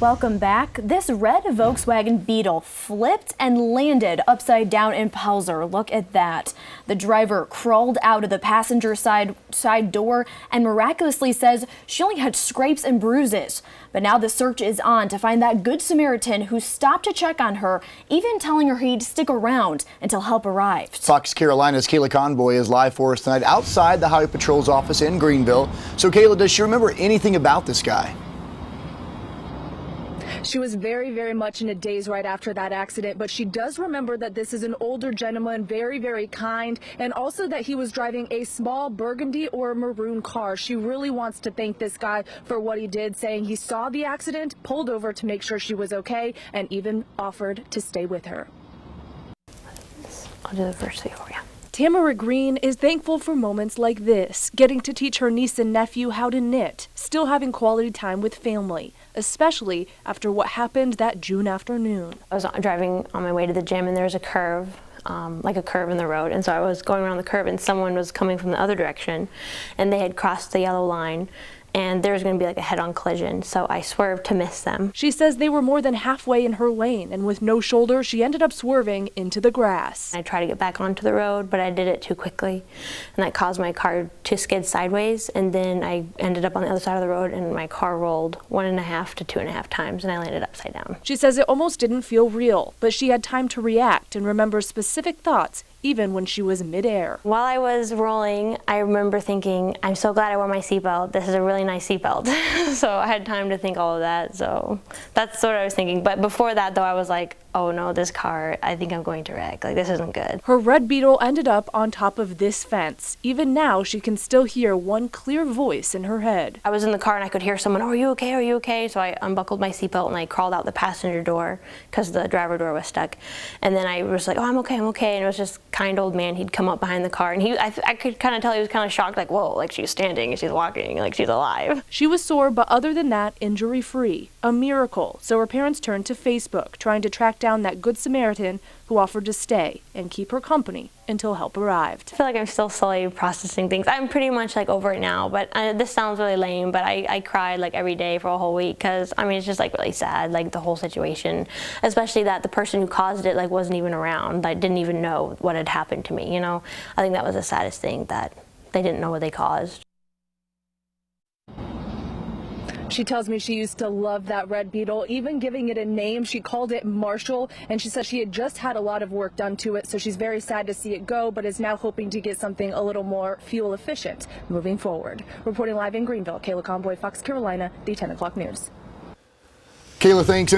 Welcome back. This red Volkswagen Beetle flipped and landed upside down in Pelzer. Look at that. The driver crawled out of the passenger side door and miraculously says she only had scrapes and bruises. But now the search is on to find that Good Samaritan who stopped to check on her, even telling her he'd stick around until help arrived. Fox Carolina's Kayla Conboy is live for us tonight outside the Highway Patrol's office in Greenville. So Kayla, does she remember anything about this guy? She was very much in a daze right after that accident, but she does remember that this is an older gentleman, very kind, and also that he was driving a small burgundy or maroon car. She really wants to thank this guy for what he did, saying he saw the accident, pulled over to make sure she was okay, and even offered to stay with her. I'll do the first 3 for you. Tamara Green is thankful for moments like this, getting to teach her niece and nephew how to knit, still having quality time with family, especially after what happened that June afternoon. I was driving on my way to the gym and there's a curve, like a curve in the road, and so I was going around the curve and someone was coming from the other direction and they had crossed the yellow line and there was going to be like a head-on collision, so I swerved to miss them. She says they were more than halfway in her lane, and with no shoulder, she ended up swerving into the grass. I tried to get back onto the road, but I did it too quickly, and that caused my car to skid sideways, and then I ended up on the other side of the road, and my car rolled 1.5 to 2.5 times, and I landed upside down. She says it almost didn't feel real, but she had time to react and remember specific thoughts, even when she was midair. While I was rolling, I remember thinking, I'm so glad I wore my seatbelt. This is a really nice seatbelt. So I had time to think all of that. So that's what I was thinking. But before that, though, I was like, oh no, this car, I think I'm going to wreck. Like, this isn't good. Her red Beetle ended up on top of this fence. Even now, she can still hear one clear voice in her head. I was in the car and I could hear someone, oh, are you okay? Are you okay? So I unbuckled my seatbelt and I crawled out the passenger door because the driver door was stuck. And then I was like, oh, I'm okay. And it was just kind old man. He'd come up behind the car and I could kind of tell he was kind of shocked, like, whoa, like she's standing, she's walking, like she's alive. She was sore, but other than that, injury-free. A miracle. So her parents turned to Facebook, trying to track down that Good Samaritan who offered to stay and keep her company until help arrived. I feel like I'm still slowly processing things. I'm pretty much like over it now, but this sounds really lame, but I cried like every day for a whole week because I mean it's just like really sad, like the whole situation, especially that the person who caused it like wasn't even around, like didn't even know what had happened to me, you know. I think that was the saddest thing, that they didn't know what they caused. She tells me she used to love that red Beetle, even giving it a name. She called it Marshall, and she said she had just had a lot of work done to it, so she's very sad to see it go, but is now hoping to get something a little more fuel efficient moving forward. Reporting live in Greenville, Kayla Conboy, Fox Carolina, the 10 o'clock news. Kayla, thanks.